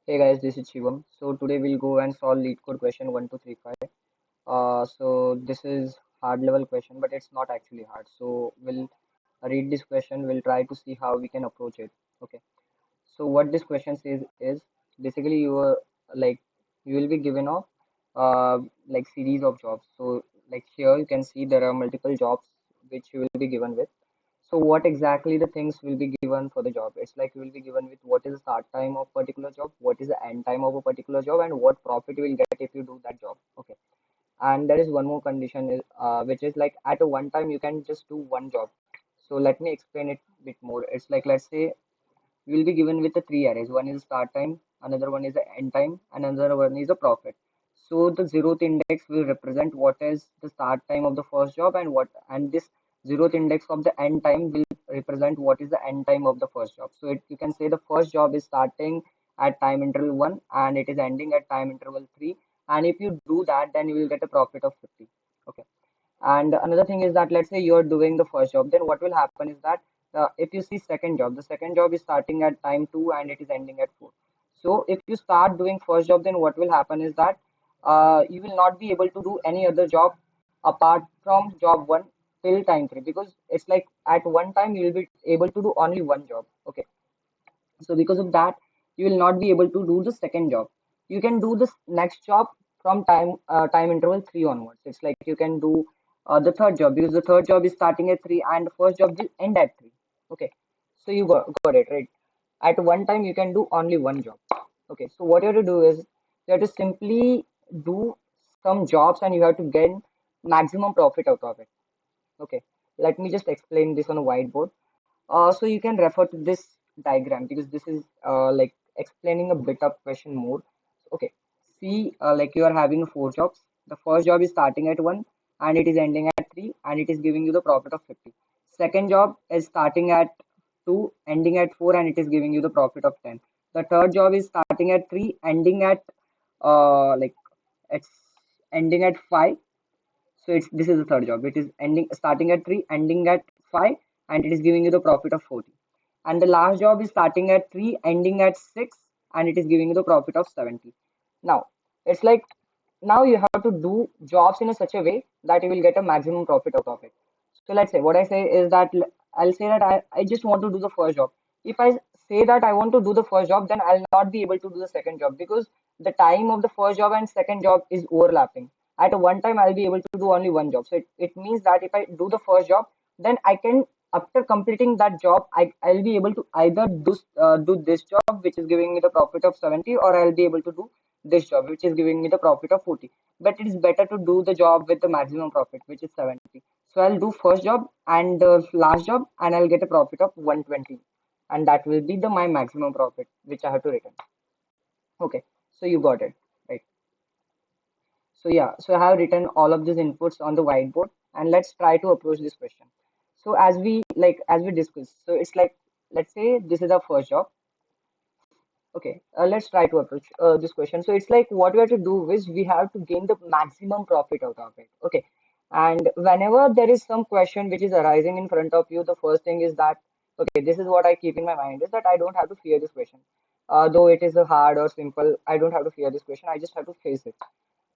Hey guys, this is Shivam. So today we'll go and solve lead code question 1235. So this is hard level question, but it's not actually hard. So we'll read this question. We'll try to see how we can approach it. Okay. So what this question says is basically like you will be given a like series of jobs. So like here you can see there are multiple jobs which you will be given with. So what exactly the things will be given for the job? It's like you will be given with what is the start time of particular job, what is the end time of a particular job, and what profit you will get if you do that job. Okay. And there is one more condition is which is like at a one time you can just do one job. So let me explain it a bit more. It's like let's say you will be given with the three arrays. One is start time, another one is the end time, and another one is the profit. So the zeroth index will represent what is the start time of the first job and this zeroth index of the end time will represent what is the end time of the first job. So you can say the first job is starting at time interval 1 and it is ending at time interval 3. And if you do that, then you will get a profit of 50. Okay. And another thing is that let's say you're doing the first job, then what will happen is that if you see second job, the second job is starting at time 2 and it is ending at 4. So if you start doing first job, then what will happen is that you will not be able to do any other job apart from job 1 till time 3 because it's like at one time you will be able to do only one job. Okay. So because of that, you will not be able to do the second job. You can do this next job from time interval 3 onwards. It's like you can do the third job because the third job is starting at 3 and the first job will end at 3. Okay. So you got it, right? At one time you can do only one job. Okay. So what you have to do is you have to simply do some jobs and you have to gain maximum profit out of it. Okay. Let me just explain this on a whiteboard. So you can refer to this diagram because this is like explaining a bit of question more. Okay, see, like you are having four jobs. The first job is starting at 1 and it is ending at 3 and it is giving you the profit of 50. Second job is starting at 2, ending at 4 and it is giving you the profit of 10. The third job is starting at 3, ending at like it's ending at 5, so it's this is the third job. It is ending starting at 3, ending at 5, and it is giving you the profit of 40. And the last job is starting at 3, ending at 6, and it is giving you the profit of 70. Now, it's like now you have to do jobs in a such a way that you will get a maximum profit out of it. So let's say what I say is that I'll say that I just want to do the first job. If I say that I want to do the first job, then I'll not be able to do the second job because the time of the first job and second job is overlapping. At a one time, I'll be able to do only one job. So it means that if I do the first job, then I can, after completing that job, I'll be able to either do this job, which is giving me the profit of 70, or I'll be able to do this job, which is giving me the profit of 40. But it is better to do the job with the maximum profit, which is 70. So I'll do first job and the last job, and I'll get a profit of 120. And that will be the my maximum profit, which I have to return. Okay, so you got it, right? So yeah, so I have written all of these inputs on the whiteboard and let's try to approach this question. So as we discussed, so it's like let's say this is our first job. Okay, let's try to approach this question. So it's like what we have to do is we have to gain the maximum profit out of it. Okay, and whenever there is some question which is arising in front of you, the first thing is that okay, this is what I keep in my mind is that I don't have to fear this question. Though it is a hard or simple, I don't have to fear this question. I just have to face it.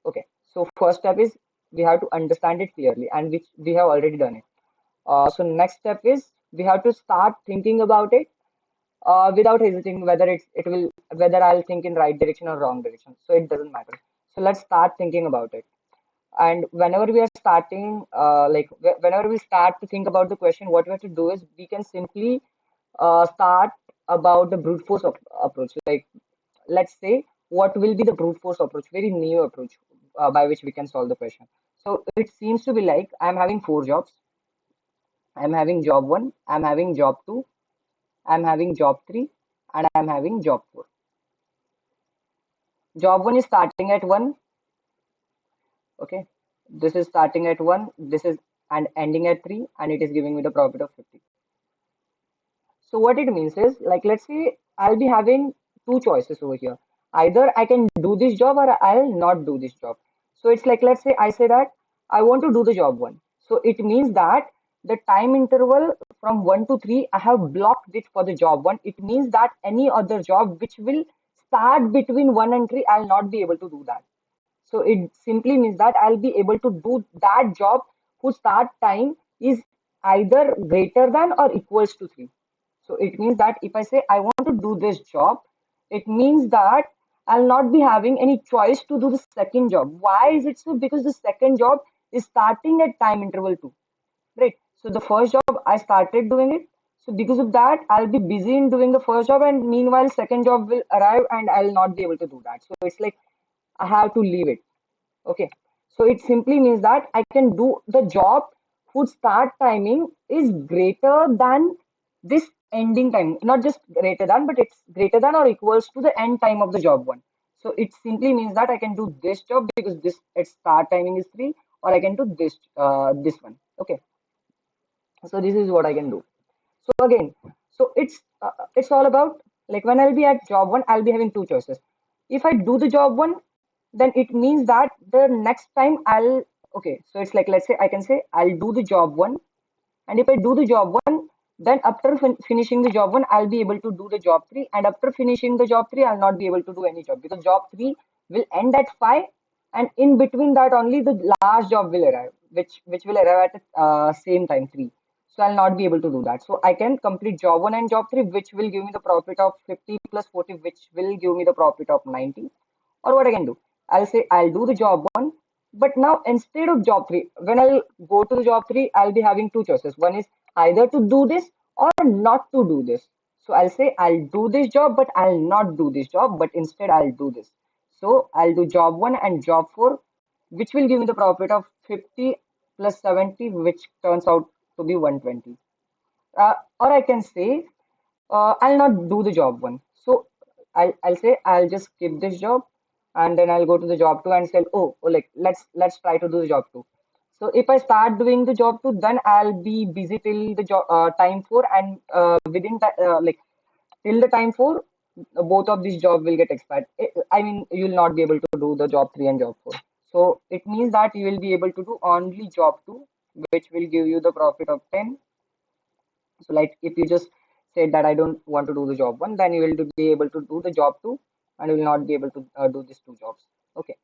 Okay, so first step is we have to understand it clearly, and which we have already done it. So next step is we have to start thinking about it without hesitating whether I'll think in right direction or wrong direction. So it doesn't matter. So let's start thinking about it. And whenever we are starting, whenever we start to think about the question, what we have to do is we can simply start about the brute force approach. Like let's say what will be the brute force approach, very new approach by which we can solve the question. So it seems to be like I'm having four jobs. I'm having job one, I'm having job two, I'm having job three, and I'm having job four. Job one is starting at one. Okay, this is starting at one. This is and ending at three, and it is giving me the profit of 50. So what it means is like let's say I'll be having two choices over here. Either I can do this job or I'll not do this job. So it's like let's say I say that I want to do the job one. So it means that the time interval from 1 to 3 I have blocked it for the job one. It means that any other job which will start between 1 and 3, I'll not be able to do that. So it simply means that I'll be able to do that job whose start time is either greater than or equals to 3. So it means that if I say I want to do this job, it means that I'll not be having any choice to do the second job. Why is it so? Because the second job is starting at time interval 2, right? So the first job I started doing it. So because of that, I'll be busy in doing the first job, and meanwhile, second job will arrive and I'll not be able to do that. So it's like I have to leave it. Okay, so it simply means that I can do the job whose start timing is greater than this ending time, not just greater than, but it's greater than or equals to the end time of the job one. So it simply means that I can do this job because this its start timing is 3, or I can do this one. Okay, so this is what I can do. So again, so it's all about, like, when I'll be at job one, I'll be having two choices. If I do the job one, then it means that the next time I'll, okay, so it's like, let's say I can say I'll do the job one, and if I do the job one, then after finishing the job one, I'll be able to do the job three. And after finishing the job three, I'll not be able to do any job because job three will end at 5. And in between that, only the last job will arrive, which will arrive at same time 3. So I'll not be able to do that. So I can complete job one and job three, which will give me the profit of 50 plus 40, which will give me the profit of 90. Or what I can do, I'll say I'll do the job one, but now instead of job three, when I'll go to the job three, I'll be having two choices. One is either to do this or not to do this. So I'll say I'll do this job, but I'll not do this job, but instead I'll do this. So I'll do job one and job four, which will give me the profit of 50 plus 70, which turns out to be 120. Or I can say I'll not do the job one. So I'll say I'll just skip this job, and then I'll go to the job two and say, oh, like let's try to do the job two. So if I start doing the job two, then I'll be busy till the job time 4, and within that like till the time 4, both of these job will get expired. I mean, you'll not be able to do the job 3 and job 4. So it means that you will be able to do only job 2, which will give you the profit of 10. So like if you just said that I don't want to do the job 1, then you will be able to do the job 2, and you will not be able to do these two jobs. Okay.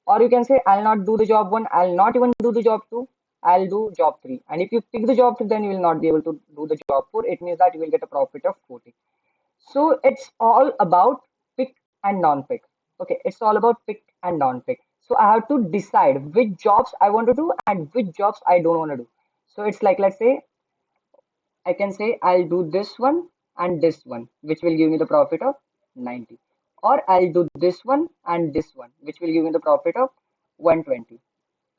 Or you can say I'll not do the job 1, I'll not even do the job 2, I'll do job 3. And if you pick the job 3, then you will not be able to do the job 4. It means that you will get a profit of 40. So it's all about pick and non-pick. Okay, it's all about pick and non-pick. So I have to decide which jobs I want to do and which jobs I don't want to do. So it's like, let's say I can say I'll do this one and this one, which will give me the profit of 90. Or I'll do this one and this one, which will give me the profit of 120.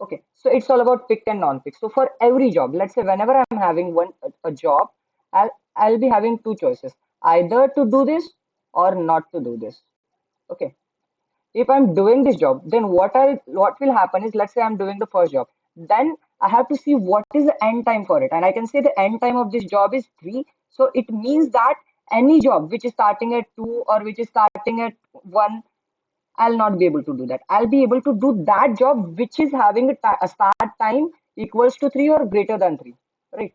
Okay, so it's all about pick and non-pick. So for every job, let's say whenever I'm having a job, I'll be having two choices, either to do this or not to do this. Okay, if I'm doing this job, then what will happen is, let's say I'm doing the first job, then I have to see what is the end time for it, and I can say the end time of this job is 3. So it means that any job which is starting at 2 or which is starting at 1, I'll not be able to do that. I'll be able to do that job which is having a start time equals to 3 or greater than 3, right?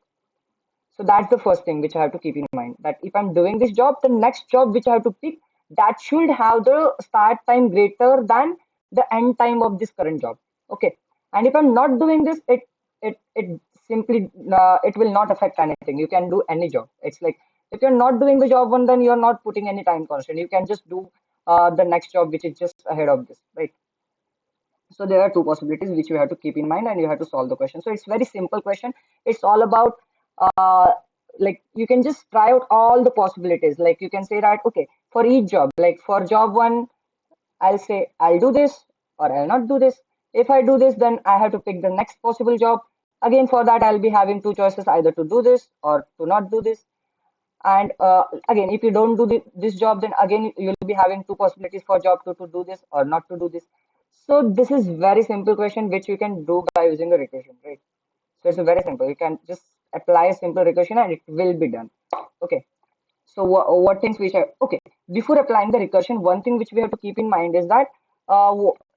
So that's the first thing which I have to keep in mind, that if I'm doing this job, the next job which I have to pick, that should have the start time greater than the end time of this current job. Okay. And if I'm not doing this, it simply it will not affect anything. You can do any job. It's like if you're not doing the job one, then you're not putting any time constant. You can just do the next job which is just ahead of this, right? So there are two possibilities which you have to keep in mind, and you have to solve the question. So it's very simple question. It's all about uh, like you can just try out all the possibilities. Like you can say that, okay, for each job, like for job one, I'll say I'll do this or I'll not do this. If I do this, then I have to pick the next possible job. Again, for that, I'll be having two choices, either to do this or to not do this. And again, if you don't do this job, then again you'll be having two possibilities for job to do this or not to do this. So this is very simple question which you can do by using a recursion, right? So it's very simple. You can just apply a simple recursion and it will be done. Okay. So what things which are okay, before applying the recursion, one thing which we have to keep in mind is that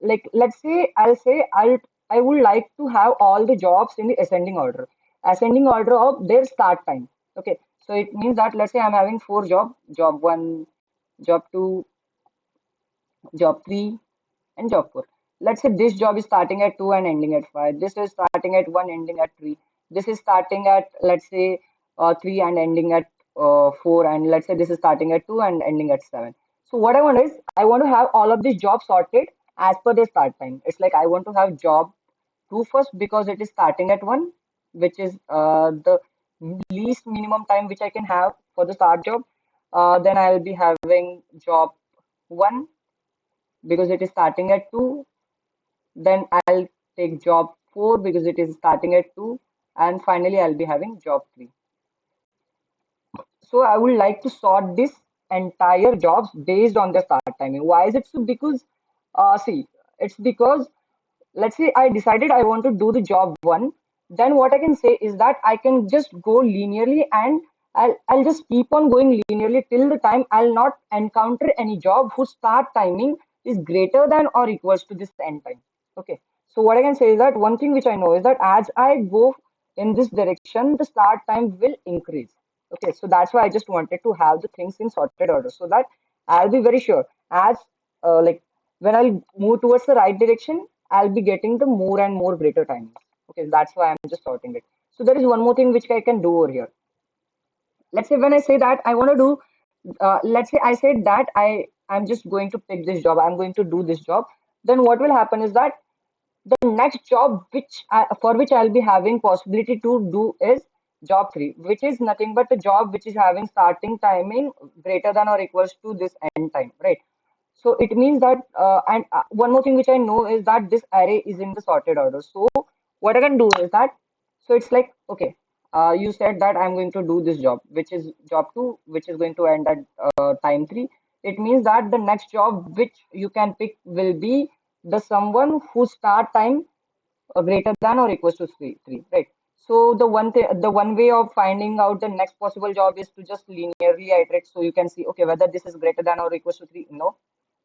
like let's say I would like to have all the jobs in the ascending order of their start time. Okay, so it means that let's say I'm having four job one, job two, job 3, and job 4. Let's say this job is starting at 2 and ending at 5. This is starting at 1, ending at 3. This is starting at, let's say, 3 and ending at 4. And let's say this is starting at 2 and ending at 7. So what I want is, I want to have all of these jobs sorted as per their start time. It's like I want to have job 2 first because it is starting at 1, which is the least minimum time which I can have for the start job. Then I'll be having job 1 because it is starting at 2. Then I'll take job 4 because it is starting at 2. And finally, I'll be having job 3. So I would like to sort this entire jobs based on the start timing. Why is it so? Because, see, it's because, let's say I decided I want to do the job 1, then what I can say is that I can just go linearly, and I'll just keep on going linearly till the time I'll not encounter any job whose start timing is greater than or equals to this end time. Okay. So what I can say is that one thing which I know is that as I go in this direction, the start time will increase. Okay. So that's why I just wanted to have the things in sorted order so that I'll be very sure as like when I'll move towards the right direction, I'll be getting the more and more greater timings. Okay, that's why I'm just sorting it. So there is one more thing which I can do over here. Let's say when I say that I want to do, let's say I said that I'm just going to pick this job. I'm going to do this job. Then what will happen is that the next job for which I'll be having possibility to do is job 3, which is nothing but a job which is having starting timing greater than or equals to this end time, right? So it means that, and one more thing which I know is that this array is in the sorted order. So what I can do is that, so it's like, okay, you said that I'm going to do this job, which is job 2, which is going to end at time 3. It means that the next job which you can pick will be the someone whose start time greater than or equals to 3, right? So the one way of finding out the next possible job is to just linearly iterate. So you can see, okay, whether this is greater than or equals to 3, no,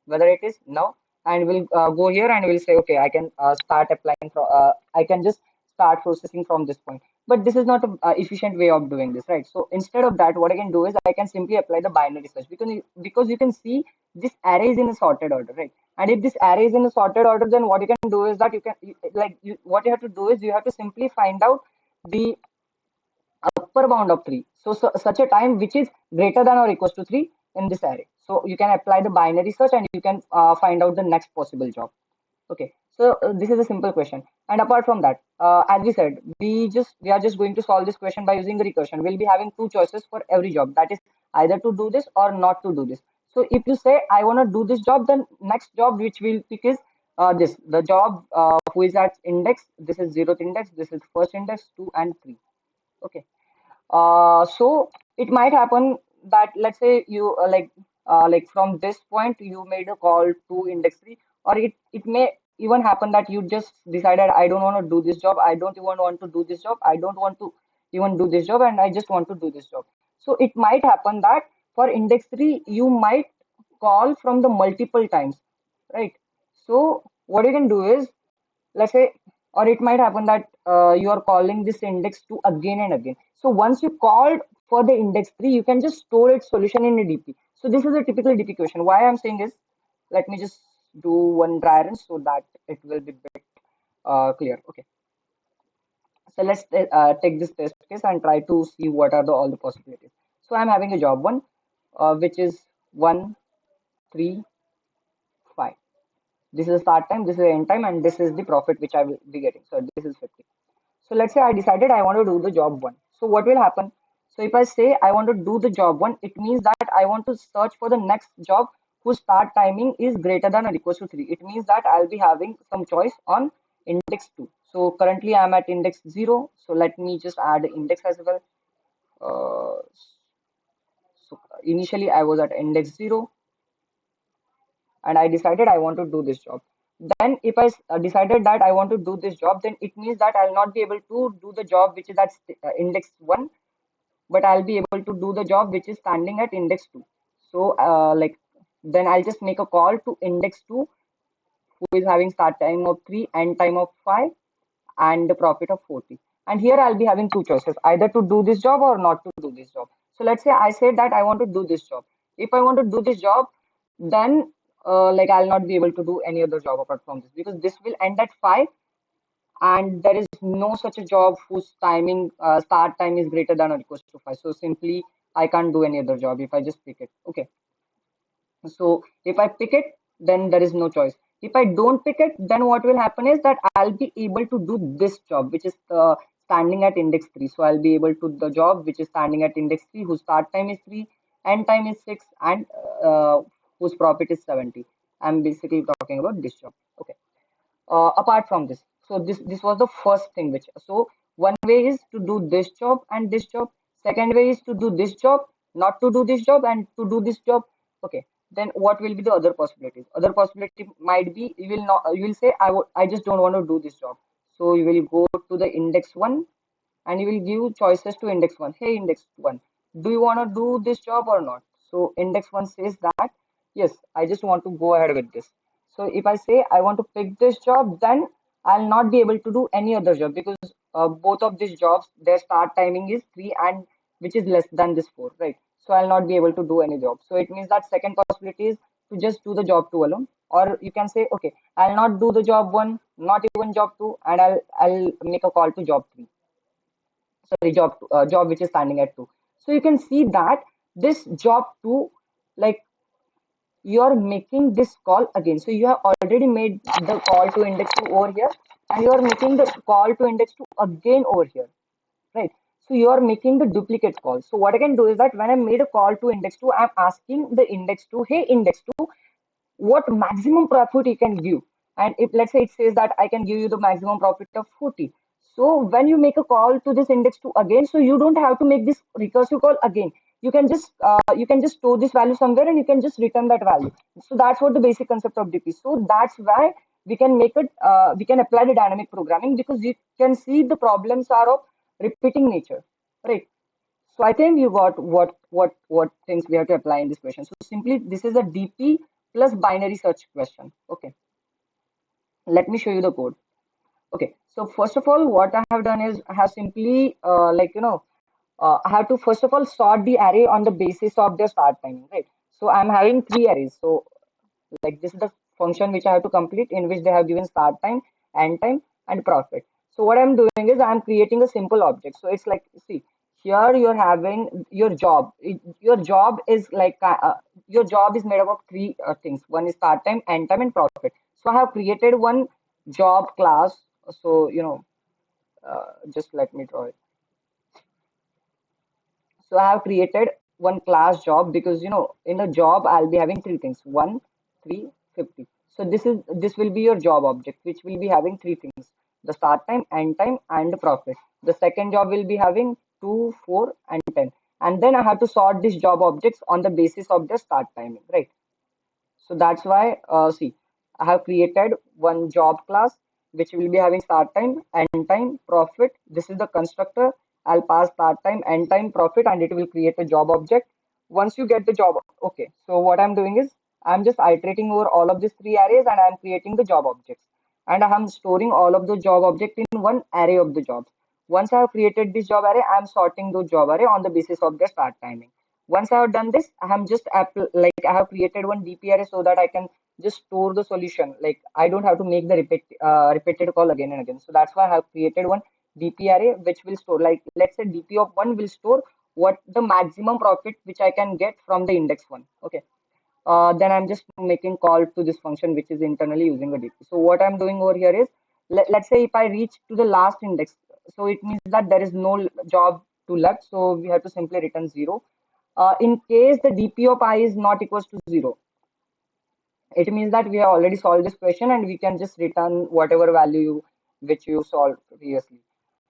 whether it is no, and we'll go here and we'll say, okay, I can start applying from, I can just start processing from this point. But this is not a efficient way of doing this, right? So instead of that, what I can do is I can simply apply the binary search, because you can see this array is in a sorted order, right? And if this array is in a sorted order, then what you can do is that what you have to do is you have to simply find out the upper bound of 3. So such a time which is greater than or equals to 3 in this array. So you can apply the binary search and you can find out the next possible job. Okay. So this is a simple question. And apart from that, as we said, we are just going to solve this question by using the recursion. We'll be having two choices for every job. That is either to do this or not to do this. So if you say I want to do this job, then next job which we'll pick is the job who is at index. This is 0th index. This is first index, 2 and 3. Okay. So it might happen that, let's say you like from this point you made a call to index 3, or it may even happen that you just decided I don't want to do this job, I don't even want to do this job, I don't want to even do this job, and I just want to do this job. So it might happen that for index 3 you might call from the multiple times, right? So what you can do is, let's say, or it might happen that you are calling this index 2 again and again. So once you called for the index 3, you can just store its solution in a DP. So this is a typical DP question. Why I'm saying is, let me just do one dry run so that it will be bit clear. Okay. So let's take this test case and try to see what are all the possibilities. So I'm having a job 1, which is 1, 3, 5. This is the start time, this is the end time, and this is the profit which I will be getting. So this is 50. So let's say I decided I want to do the job 1. So what will happen? So if I say I want to do the job 1, it means that I want to search for the next job whose start timing is greater than or equals to 3. It means that I'll be having some choice on index 2. So currently I'm at index 0. So let me just add index as well. So initially I was at index 0 and I decided I want to do this job. Then if I decided that I want to do this job, then it means that I'll not be able to do the job which is at index 1, but I'll be able to do the job which is standing at index 2. So then I'll just make a call to index 2, who is having start time of 3, end time of 5, and the profit of 40. And here I'll be having two choices, either to do this job or not to do this job. So let's say I said that I want to do this job. If I want to do this job, then like I'll not be able to do any other job apart from this because this will end at 5 and there is no such a job whose timing start time is greater than or equals to 5. So simply I can't do any other job if I just pick it. Okay. So if I pick it, then there is no choice. If I don't pick it, then what will happen is that I'll be able to do this job, which is standing at index 3. So I'll be able to the job which is standing at index 3, whose start time is 3, end time is 6, and whose profit is 70. I'm basically talking about this job. Okay, apart from this, so this was the first thing which, so one way is to do this job and this job, second way is to do this job, not to do this job, and to do this job. Okay, then what will be the other possibilities? Other possibility might be you will not, you will say I just don't want to do this job, so you will go to the index 1 and you will give choices to index 1. Hey, index 1, do you want to do this job or not? So index 1 says that yes, I just want to go ahead with this. So if I say I want to pick this job, then I'll not be able to do any other job because both of these jobs, their start timing is 3 and which is less than this 4, right? So I'll not be able to do any job. So it means that second possibility is to just do the job 2 alone. Or you can say, okay, I'll not do the job 1, not even job 2, and I'll make a call to job 3, sorry, job which is standing at 2. So you can see that this job 2, like, you're making this call again. So you have already made the call to index 2 over here, and you are making the call to index 2 again over here, right? So you are making the duplicate call. So what I can do is that when I made a call to index 2, I'm asking the index 2, hey index 2, what maximum profit you can give. And if let's say it says that I can give you the maximum profit of 40. So when you make a call to this index 2 again, so you don't have to make this recursive call again. You can just store this value somewhere and you can just return that value. So that's what the basic concept of DP. So that's why we can make it, we can apply the dynamic programming because you can see the problems are of repeating nature, right? So I think you got what things we have to apply in this question. So simply this is a DP plus binary search question. Okay, let me show you the code. Okay, so first of all, what I have done is I have simply I have to first of all sort the array on the basis of their start timing, right? So I'm having three arrays. So like this is the function which I have to complete in which they have given start time, end time, and profit. So what I'm doing is I'm creating a simple object. So it's like, see, here you're having your job. Your job is like your job is made up of three things. One is start time, end time, and profit. So I have created one job class. So just let me draw it. So I have created one class job because in the job I'll be having three things: 1, 3, 50. So this will be your job object, which will be having three things: the start time, end time, and the profit. The second job will be having 2, 4, and 10. And then I have to sort these job objects on the basis of their start timing, right? So that's why, see, I have created one job class which will be having start time, end time, profit. This is the constructor. I'll pass start time, end time, profit, and it will create a job object. Once you get the job, okay. So what I'm doing is I'm just iterating over all of these three arrays and I'm creating the job objects. And I'm storing all of the job object in one array of the jobs. Once I have created this job array, I'm sorting those job array on the basis of their start timing. Once I have done this, I am just like I have created one DP array so that I can just store the solution. Like I don't have to make the repeated call again and again. So that's why I have created one DP array which will store, like let's say DP of 1 will store what the maximum profit which I can get from the index 1. Okay. Then I'm just making call to this function which is internally using a DP. So what I'm doing over here is let's say if I reach to the last index, so it means that there is no job to left. So we have to simply return 0. In case the dp of I is not equals to 0, it means that we have already solved this question and we can just return whatever value which you solved previously.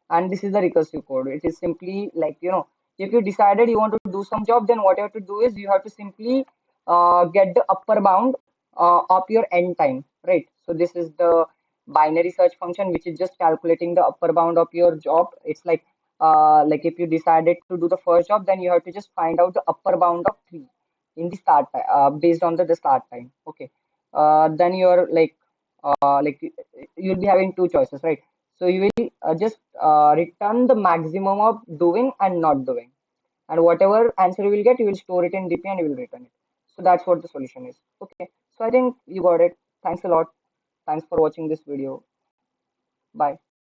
And this is the recursive code. It is simply like, if you decided you want to do some job, then what you have to do is you have to simply get the upper bound of your end time, right? So this is the binary search function, which is just calculating the upper bound of your job. It's like if you decided to do the first job, then you have to just find out the upper bound of 3 in the based on the start time. Okay. Then you're like you'll be having two choices, right? So you will just return the maximum of doing and not doing. And whatever answer you will get, you will store it in DP and you will return it. So that's what the solution is. Okay. So I think you got it. Thanks a lot. Thanks for watching this video. Bye.